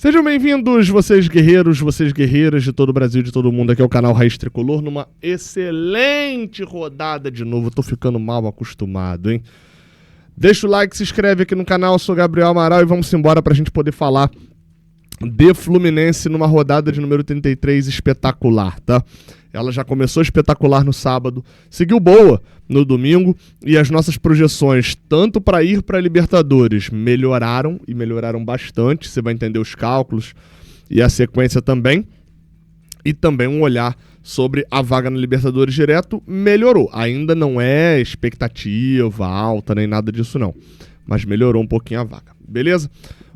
Sejam bem-vindos, vocês guerreiros, vocês guerreiras de todo o Brasil, de todo o mundo. Aqui é o canal Raiz Tricolor, numa excelente rodada de novo. Eu tô ficando mal acostumado, hein? Deixa o like, se inscreve aqui no canal. Eu sou Gabriel Amaral e vamos embora pra gente poder falar de Fluminense numa rodada de número 33 espetacular, tá? Ela já começou espetacular no sábado, seguiu boa no domingo e as nossas projeções, tanto para ir para a Libertadores, melhoraram e melhoraram bastante. Você vai entender os cálculos e a sequência também. E também um olhar sobre a vaga na Libertadores direto melhorou. Ainda não é expectativa alta nem nada disso não, mas melhorou um pouquinho a vaga, beleza?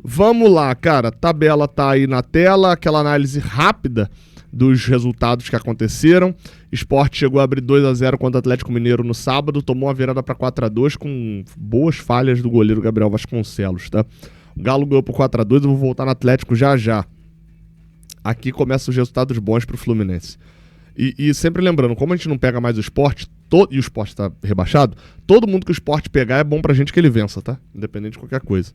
Vamos lá, cara, tabela tá aí na tela, aquela análise rápida dos resultados que aconteceram. Sport chegou a abrir 2-0 contra o Atlético Mineiro no sábado, tomou uma virada para 4-2 com boas falhas do goleiro Gabriel Vasconcelos, tá? O Galo ganhou por 4-2, eu vou voltar no Atlético já já. Aqui começam os resultados bons pro Fluminense. E sempre lembrando, como a gente não pega mais o Sport, e o Sport tá rebaixado, todo mundo que o Sport pegar é bom pra gente que ele vença, tá? Independente de qualquer coisa.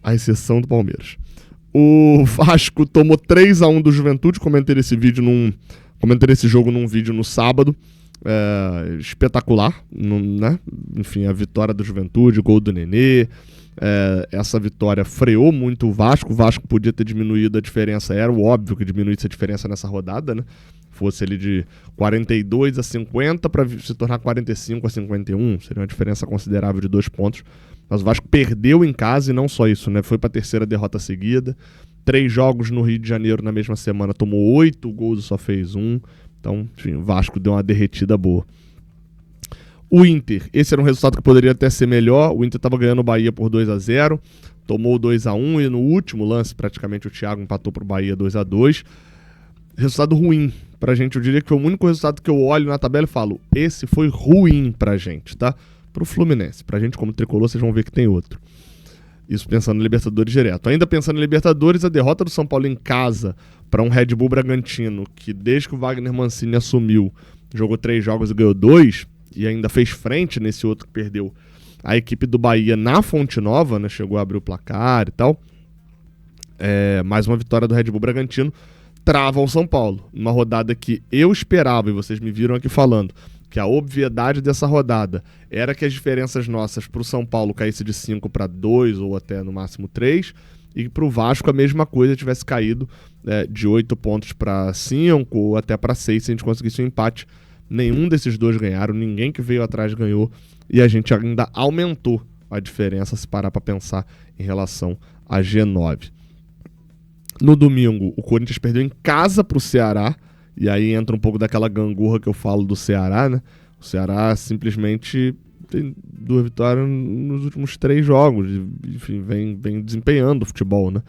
A exceção do Palmeiras. O Vasco tomou 3-1 do Juventude. Comentei esse jogo num vídeo no sábado. Espetacular, né? Enfim, a vitória do Juventude, gol do Nenê. Essa vitória freou muito o Vasco. O Vasco podia ter diminuído a diferença. Era o óbvio que diminuísse a diferença nessa rodada, né? Fosse ele de 42-50 para se tornar 45-51. Seria uma diferença considerável de 2 pontos. Mas o Vasco perdeu em casa e não só isso, né? Foi para a terceira derrota seguida. 3 jogos no Rio de Janeiro na mesma semana, tomou 8 gols e só fez 1. Então, enfim, o Vasco deu uma derretida boa. O Inter, esse era um resultado que poderia até ser melhor. O Inter estava ganhando o Bahia por 2-0, tomou 2-1 e no último lance, praticamente, o Thiago empatou para o Bahia 2-2. Resultado ruim pra gente. Eu diria que foi o único resultado que eu olho na tabela e falo, esse foi ruim pra gente, tá? Pro Fluminense. Pra gente, como tricolor, vocês vão ver que tem outro. Isso pensando em Libertadores direto. Ainda pensando em Libertadores, a derrota do São Paulo em casa para um Red Bull Bragantino, que desde que o Wagner Mancini assumiu, jogou 3 jogos e ganhou 2, e ainda fez frente nesse outro que perdeu a equipe do Bahia na Fonte Nova, né? Chegou a abrir o placar e tal. Mais uma vitória do Red Bull Bragantino. Trava o São Paulo. Uma rodada que eu esperava, e vocês me viram aqui falando, que a obviedade dessa rodada era que as diferenças nossas para o São Paulo caísse de 5 para 2 ou até no máximo 3, e para o Vasco a mesma coisa, tivesse caído de 8 pontos para 5 ou até para 6 se a gente conseguisse um empate. Nenhum desses dois ganharam, ninguém que veio atrás ganhou, e a gente ainda aumentou a diferença se parar para pensar em relação a G9. No domingo, o Corinthians perdeu em casa para o Ceará, e aí entra um pouco daquela gangorra que eu falo do Ceará, né? O Ceará simplesmente tem 2 vitórias nos últimos 3 jogos. Enfim, vem desempenhando o futebol, né?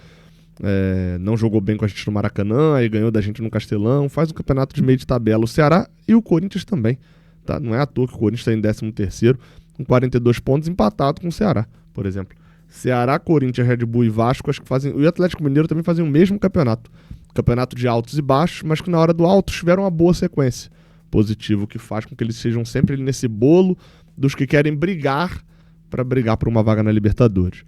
Não jogou bem com a gente no Maracanã, aí ganhou da gente no Castelão, faz um campeonato de meio de tabela. O Ceará e o Corinthians também, tá? Não é à toa que o Corinthians está em 13º, com 42 pontos, empatado com o Ceará, por exemplo. Ceará, Corinthians, Red Bull e Vasco, acho que fazem. E o Atlético Mineiro também fazem o mesmo campeonato. Campeonato de altos e baixos, mas que na hora do alto tiveram uma boa sequência. Positivo, que faz com que eles sejam sempre nesse bolo dos que querem brigar para brigar por uma vaga na Libertadores.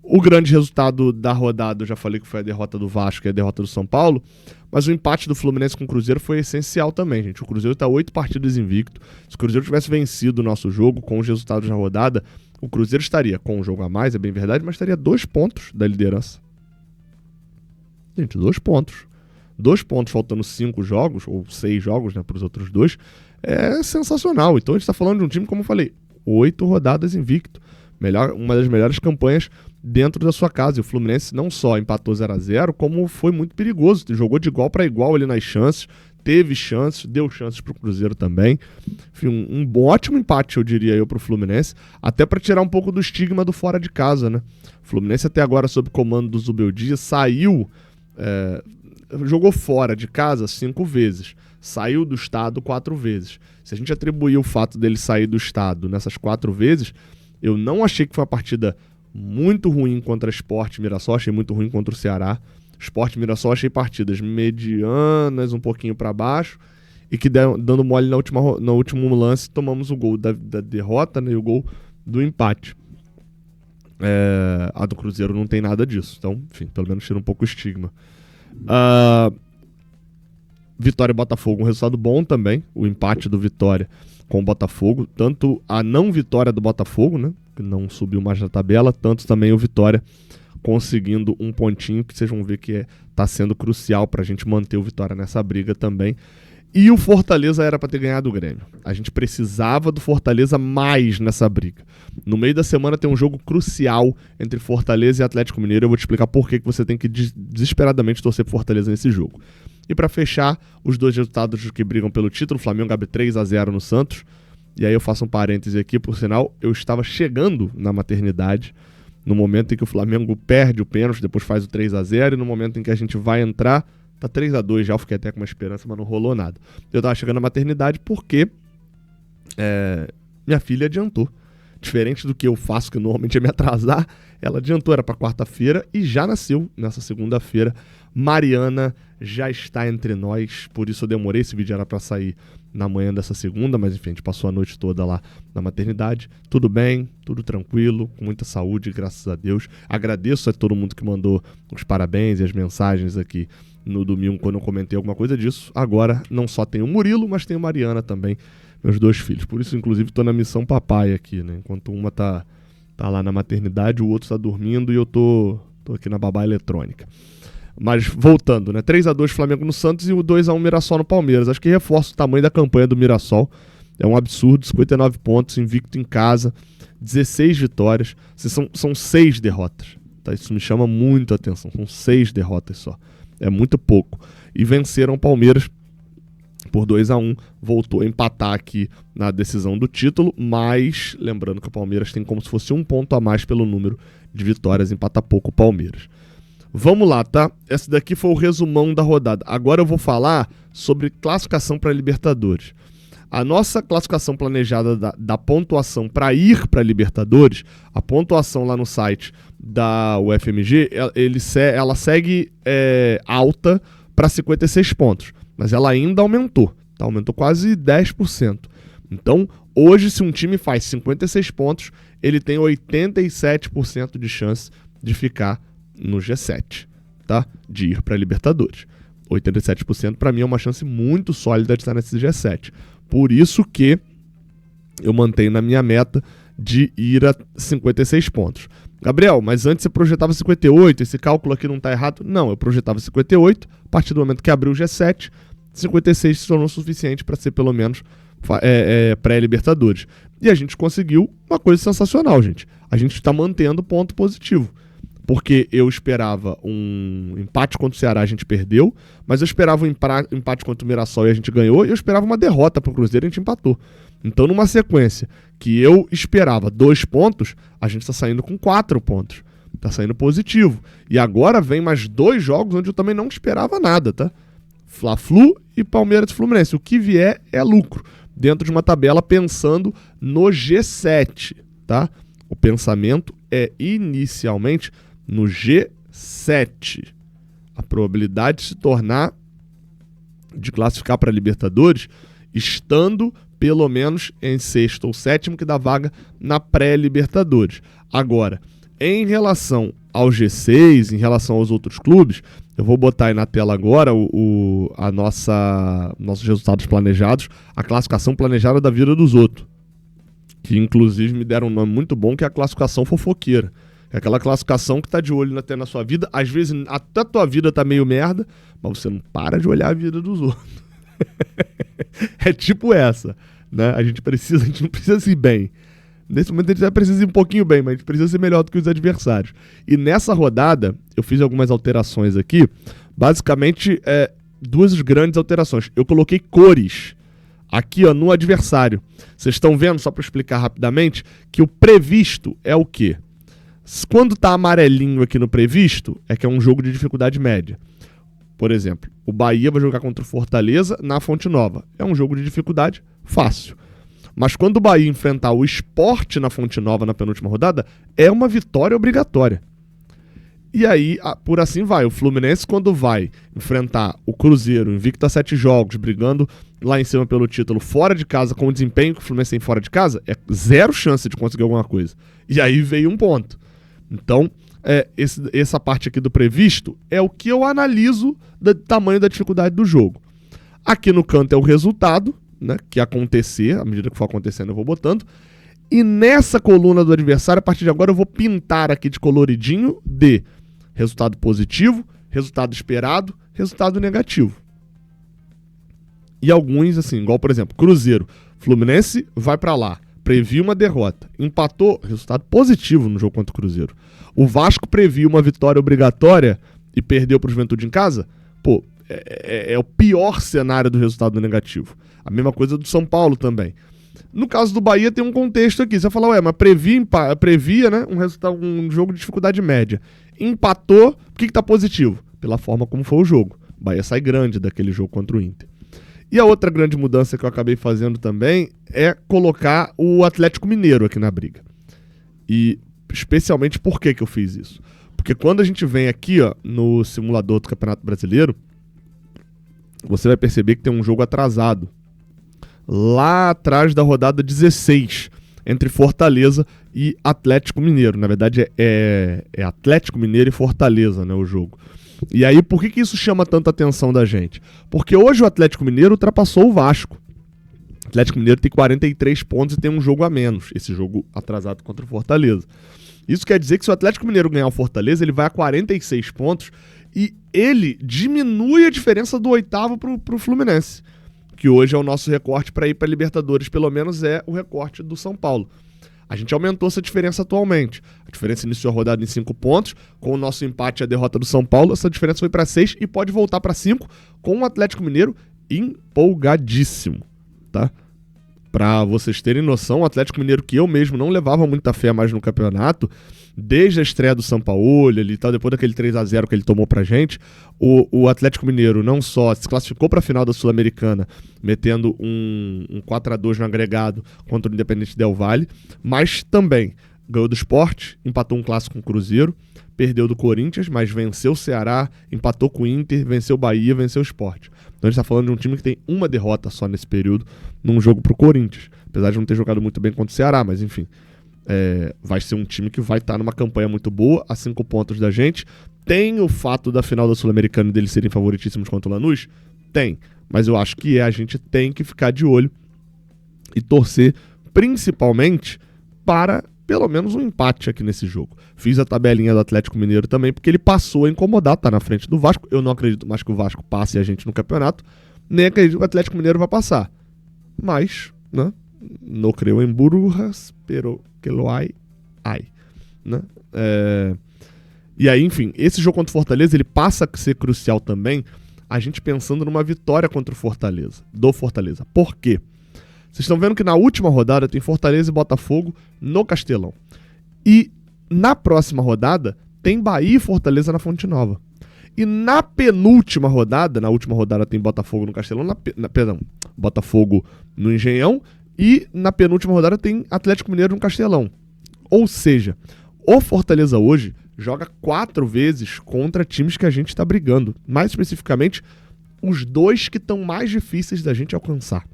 O grande resultado da rodada, eu já falei que foi a derrota do Vasco e a derrota do São Paulo, mas o empate do Fluminense com o Cruzeiro foi essencial também, gente. O Cruzeiro está 8 partidas invicto. Se o Cruzeiro tivesse vencido o nosso jogo com os resultados da rodada, o Cruzeiro estaria com um jogo a mais, é bem verdade, mas estaria 2 pontos da liderança. Gente, 2 pontos. 2 pontos faltando 5 jogos, ou 6 jogos, né, para os outros 2, é sensacional. Então a gente está falando de um time, como eu falei, 8 rodadas invicto. Uma das melhores campanhas dentro da sua casa. E o Fluminense não só empatou 0-0, como foi muito perigoso. Jogou de igual para igual ali nas chances, teve chances, deu chances para o Cruzeiro também. Enfim, um ótimo empate, eu diria eu, para o Fluminense, até para tirar um pouco do estigma do fora de casa, né? O Fluminense até agora, sob comando do Zubeldia, jogou fora de casa 5 vezes, saiu do estado 4 vezes. Se a gente atribuir o fato dele sair do estado nessas 4 vezes, eu não achei que foi uma partida muito ruim contra Sport e Mirassol, achei muito ruim contra o Ceará. Sport e Mirassol achei partidas medianas, um pouquinho para baixo, e que dando mole no último lance tomamos o gol da derrota, né, e o gol do empate. A do Cruzeiro não tem nada disso. Então, enfim, pelo menos tira um pouco o estigma. Vitória e Botafogo, um resultado bom também. O empate do Vitória com o Botafogo. Tanto a não vitória do Botafogo, né, que não subiu mais na tabela, tanto também o Vitória conseguindo um pontinho que vocês vão ver que está sendo crucial para a gente manter o Vitória nessa briga também. E o Fortaleza era para ter ganhado o Grêmio. A gente precisava do Fortaleza mais nessa briga. No meio da semana tem um jogo crucial entre Fortaleza e Atlético Mineiro. Eu vou te explicar por que você tem que desesperadamente torcer pro Fortaleza nesse jogo. E para fechar, os dois resultados que brigam pelo título, o Flamengo abre 3-0 no Santos. E aí eu faço um parêntese aqui, por sinal, eu estava chegando na maternidade no momento em que o Flamengo perde o pênalti, depois faz o 3-0, e no momento em que a gente vai entrar, tá 3-2 já, eu fiquei até com uma esperança, mas não rolou nada. Eu tava chegando na maternidade porque minha filha adiantou. Diferente do que eu faço, que normalmente é me atrasar, ela adiantou, era pra quarta-feira e já nasceu nessa segunda-feira. Mariana já está entre nós, por isso eu demorei, esse vídeo era pra sair na manhã dessa segunda, mas enfim, a gente passou a noite toda lá na maternidade. Tudo bem, tudo tranquilo, com muita saúde, graças a Deus. Agradeço a todo mundo que mandou os parabéns e as mensagens aqui no domingo, quando eu comentei alguma coisa disso. Agora, não só tem o Murilo, mas tem a Mariana também, meus dois filhos. Por isso, inclusive, estou na missão papai aqui, né? Enquanto uma tá lá na maternidade, o outro está dormindo e eu tô aqui na babá eletrônica. Mas voltando, né? 3-2 Flamengo no Santos e o 2-1 Mirassol no Palmeiras. Acho que reforça o tamanho da campanha do Mirassol. É um absurdo, 59 pontos, invicto em casa, 16 vitórias. São 6 derrotas. Tá? Isso me chama muito a atenção. São 6 derrotas só. É muito pouco. E venceram o Palmeiras por 2-1. Voltou a empatar aqui na decisão do título, mas lembrando que o Palmeiras tem como se fosse um ponto a mais pelo número de vitórias, empata pouco o Palmeiras. Vamos lá, tá? Esse daqui foi o resumão da rodada. Agora eu vou falar sobre classificação para Libertadores. A nossa classificação planejada da pontuação para ir para Libertadores, a pontuação lá no site da UFMG, ela segue alta para 56 pontos, mas ela ainda aumentou, tá? Aumentou quase 10%. Então, hoje, se um time faz 56 pontos, ele tem 87% de chance de ficar no G7, tá? De ir para Libertadores. 87% para mim é uma chance muito sólida de estar nesse G7. Por isso que eu mantenho na minha meta de ir a 56 pontos. Gabriel, mas antes você projetava 58, esse cálculo aqui não está errado? Não, eu projetava 58, a partir do momento que abriu o G7, 56 se tornou suficiente para ser pelo menos pré-Libertadores. E a gente conseguiu uma coisa sensacional, gente. A gente está mantendo ponto positivo. Porque eu esperava um empate contra o Ceará, a gente perdeu, mas eu esperava um empate contra o Mirassol e a gente ganhou, e eu esperava uma derrota para o Cruzeiro e a gente empatou. Então, numa sequência que eu esperava 2 pontos, a gente está saindo com 4 pontos. Está saindo positivo. E agora vem mais 2 jogos onde eu também não esperava nada, tá? Fla-Flu e Palmeiras e Fluminense. O que vier é lucro. Dentro de uma tabela pensando no G7, tá? O pensamento é inicialmente no G7. A probabilidade de se tornar, de classificar para Libertadores, estando pelo menos em 6º ou 7º, que dá vaga na pré-Libertadores. Agora, em relação ao G6, em relação aos outros clubes, eu vou botar aí na tela agora nossos resultados planejados, a classificação planejada da vida dos outros, que inclusive me deram um nome muito bom, que é a classificação fofoqueira. É aquela classificação que tá de olho até na sua vida. Às vezes até a tua vida tá meio merda, mas você não para de olhar a vida dos outros. É tipo essa, né? A gente não precisa ir bem. Nesse momento a gente já precisa ir um pouquinho bem, mas a gente precisa ser melhor do que os adversários. E nessa rodada, eu fiz algumas alterações aqui. Basicamente, 2 grandes alterações. Eu coloquei cores aqui, ó, no adversário. Vocês estão vendo, só para explicar rapidamente, que o previsto é o quê? Quando tá amarelinho aqui no previsto, é que é um jogo de dificuldade média. Por exemplo, o Bahia vai jogar contra o Fortaleza na Fonte Nova. É um jogo de dificuldade fácil. Mas quando o Bahia enfrentar o Sport na Fonte Nova na penúltima rodada, é uma vitória obrigatória. E aí, por assim vai. O Fluminense, quando vai enfrentar o Cruzeiro, invicto a 7 jogos, brigando lá em cima pelo título, fora de casa, com o desempenho que o Fluminense tem fora de casa, é 0 chance de conseguir alguma coisa. E aí veio um ponto. Então, essa parte aqui do previsto é o que eu analiso do tamanho da dificuldade do jogo. Aqui no canto é o resultado, né, que acontecer, à medida que for acontecendo eu vou botando. E nessa coluna do adversário, a partir de agora eu vou pintar aqui de coloridinho de resultado positivo, resultado esperado, resultado negativo. E alguns, assim, igual por exemplo, Cruzeiro, Fluminense vai pra lá, previu uma derrota, empatou, resultado positivo no jogo contra o Cruzeiro. O Vasco previu uma vitória obrigatória e perdeu pro Juventude em casa, pô, é o pior cenário do resultado negativo. A mesma coisa do São Paulo também. No caso do Bahia tem um contexto aqui, você vai falar, mas previa, né, um jogo de dificuldade média. Empatou, por que tá positivo? Pela forma como foi o jogo. O Bahia sai grande daquele jogo contra o Inter. E a outra grande mudança que eu acabei fazendo também é colocar o Atlético Mineiro aqui na briga. E especialmente por que eu fiz isso? Porque quando a gente vem aqui, ó, no simulador do Campeonato Brasileiro, você vai perceber que tem um jogo atrasado. Lá atrás da rodada 16, entre Fortaleza e Atlético Mineiro. Na verdade é Atlético Mineiro e Fortaleza, né, o jogo. E aí, por que isso chama tanta atenção da gente? Porque hoje o Atlético Mineiro ultrapassou o Vasco. O Atlético Mineiro tem 43 pontos e tem um jogo a menos. Esse jogo atrasado contra o Fortaleza. Isso quer dizer que se o Atlético Mineiro ganhar o Fortaleza, ele vai a 46 pontos e ele diminui a diferença do oitavo pro Fluminense. Que hoje é o nosso recorte para ir para a Libertadores, pelo menos é o recorte do São Paulo. A gente aumentou essa diferença atualmente. A diferença iniciou a rodada em 5 pontos. Com o nosso empate e a derrota do São Paulo, essa diferença foi para 6 e pode voltar para 5 com o Atlético Mineiro empolgadíssimo, tá? Para vocês terem noção, o Atlético Mineiro, que eu mesmo não levava muita fé mais no campeonato, desde a estreia do Sampaoli ali, tal, depois daquele 3-0 que ele tomou pra gente, o Atlético Mineiro não só se classificou para a final da Sul-Americana, metendo um 4-2 no agregado contra o Independente Del Valle, mas também ganhou do Sport, empatou um clássico com o Cruzeiro, perdeu do Corinthians, mas venceu o Ceará, empatou com o Inter, venceu o Bahia, venceu o Sport. Então a gente tá falando de um time que tem uma derrota só nesse período, num jogo pro Corinthians. Apesar de não ter jogado muito bem contra o Ceará, mas enfim. Vai ser um time que vai estar numa campanha muito boa, a 5 pontos da gente. Tem o fato da final da Sul-Americana deles serem favoritíssimos contra o Lanús? Tem. Mas eu acho que a gente tem que ficar de olho e torcer principalmente para pelo menos um empate aqui nesse jogo. Fiz a tabelinha do Atlético Mineiro também, porque ele passou a incomodar, tá na frente do Vasco. Eu não acredito mais que o Vasco passe a gente no campeonato, nem acredito que o Atlético Mineiro vai passar. Mas, né, no creo em burras, pero que lo hay, né? E aí, enfim, esse jogo contra o Fortaleza, ele passa a ser crucial também, a gente pensando numa vitória contra o Fortaleza, do Fortaleza. Por quê? Vocês estão vendo que na última rodada tem Fortaleza e Botafogo no Castelão. E na próxima rodada tem Bahia e Fortaleza na Fonte Nova. E na penúltima rodada, na última rodada tem Botafogo no Castelão, Botafogo no Engenhão, e na penúltima rodada tem Atlético Mineiro no Castelão. Ou seja, o Fortaleza hoje joga 4 vezes contra times que a gente está brigando. Mais especificamente, os 2 que estão mais difíceis da gente alcançar.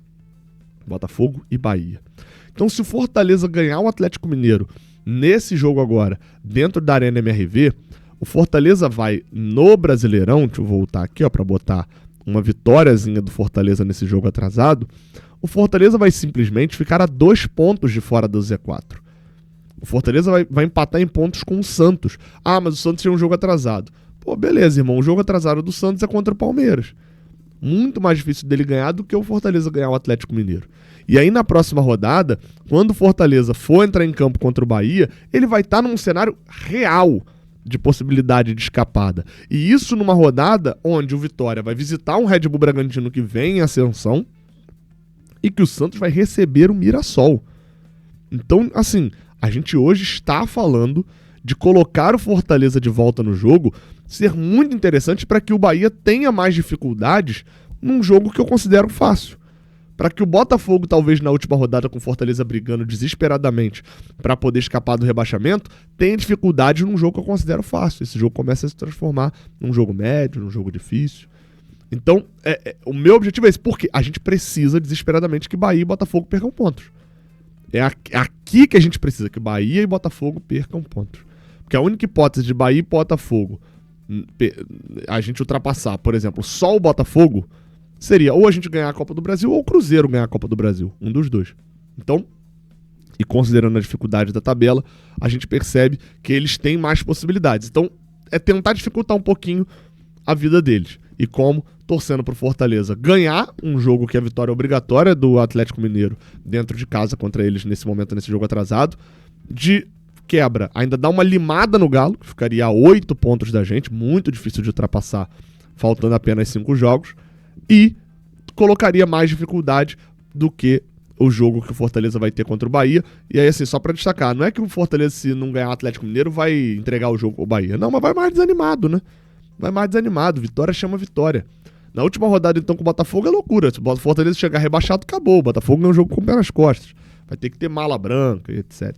Botafogo e Bahia. Então, se o Fortaleza ganhar o Atlético Mineiro nesse jogo agora, dentro da Arena MRV, o Fortaleza vai no Brasileirão, deixa eu voltar aqui para botar uma vitóriazinha do Fortaleza nesse jogo atrasado, o Fortaleza vai simplesmente ficar a 2 pontos de fora do Z4. O Fortaleza vai empatar em pontos com o Santos. Ah, mas o Santos tem um jogo atrasado. Pô, beleza, irmão, o jogo atrasado do Santos é contra o Palmeiras. Muito mais difícil dele ganhar do que o Fortaleza ganhar o Atlético Mineiro. E aí na próxima rodada, quando o Fortaleza for entrar em campo contra o Bahia, ele vai estar num cenário real de possibilidade de escapada. E isso numa rodada onde o Vitória vai visitar um Red Bull Bragantino que vem em ascensão e que o Santos vai receber o Mirassol. Então, assim, a gente hoje está falando de colocar o Fortaleza de volta no jogo, ser muito interessante para que o Bahia tenha mais dificuldades num jogo que eu considero fácil. Para que o Botafogo, talvez na última rodada com o Fortaleza brigando desesperadamente para poder escapar do rebaixamento, tenha dificuldades num jogo que eu considero fácil. Esse jogo começa a se transformar num jogo médio, num jogo difícil. Então, o meu objetivo é esse, porque a gente precisa desesperadamente que Bahia e Botafogo percam pontos. É aqui que a gente precisa, que Bahia e Botafogo percam pontos. Porque a única hipótese de Bahia e Botafogo a gente ultrapassar, por exemplo, só o Botafogo, seria ou a gente ganhar a Copa do Brasil ou o Cruzeiro ganhar a Copa do Brasil. Um dos dois. Então, e considerando a dificuldade da tabela, a gente percebe que eles têm mais possibilidades. Então, é tentar dificultar um pouquinho a vida deles. E como? Torcendo pro Fortaleza ganhar um jogo que é a vitória obrigatória do Atlético Mineiro dentro de casa contra eles nesse momento, nesse jogo atrasado. De quebra, ainda dá uma limada no Galo, que ficaria a 8 pontos da gente, muito difícil de ultrapassar, faltando apenas 5 jogos. E colocaria mais dificuldade do que o jogo que o Fortaleza vai ter contra o Bahia. E aí, assim, só pra destacar, não é que o Fortaleza, se não ganhar o Atlético Mineiro, vai entregar o jogo ao Bahia. Não, mas vai mais desanimado, né? Vai mais desanimado. Vitória chama vitória. Na última rodada, então, com o Botafogo é loucura. Se o Fortaleza chegar rebaixado, acabou. O Botafogo ganha um jogo com o pé nas costas. Vai ter que ter mala branca e etc.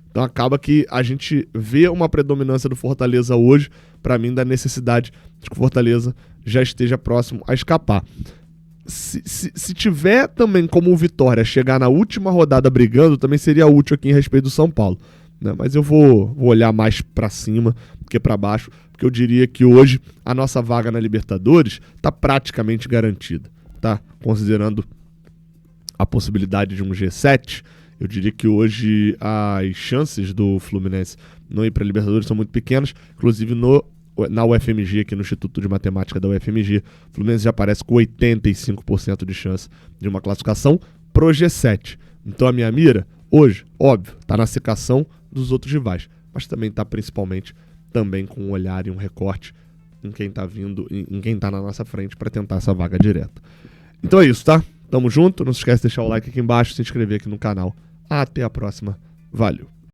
Então acaba que a gente vê uma predominância do Fortaleza hoje, pra mim, da necessidade de que o Fortaleza já esteja próximo a escapar. Se tiver também como o Vitória chegar na última rodada brigando, também seria útil aqui em respeito do São Paulo, né? Mas eu vou olhar mais pra cima do que pra baixo, porque eu diria que hoje a nossa vaga na Libertadores tá praticamente garantida, tá? Considerando a possibilidade de um G7, eu diria que hoje as chances do Fluminense não ir pra Libertadores são muito pequenas, inclusive na UFMG, aqui no Instituto de Matemática da UFMG, o Fluminense já aparece com 85% de chance de uma classificação pro G7. Então a minha mira, hoje, óbvio, tá na secação dos outros rivais, mas também tá principalmente também com um olhar e um recorte em quem tá vindo, em quem tá na nossa frente para tentar essa vaga direta. Então é isso, tá? Tamo junto, não se esquece de deixar o like aqui embaixo, se inscrever aqui no canal. Até a próxima, valeu!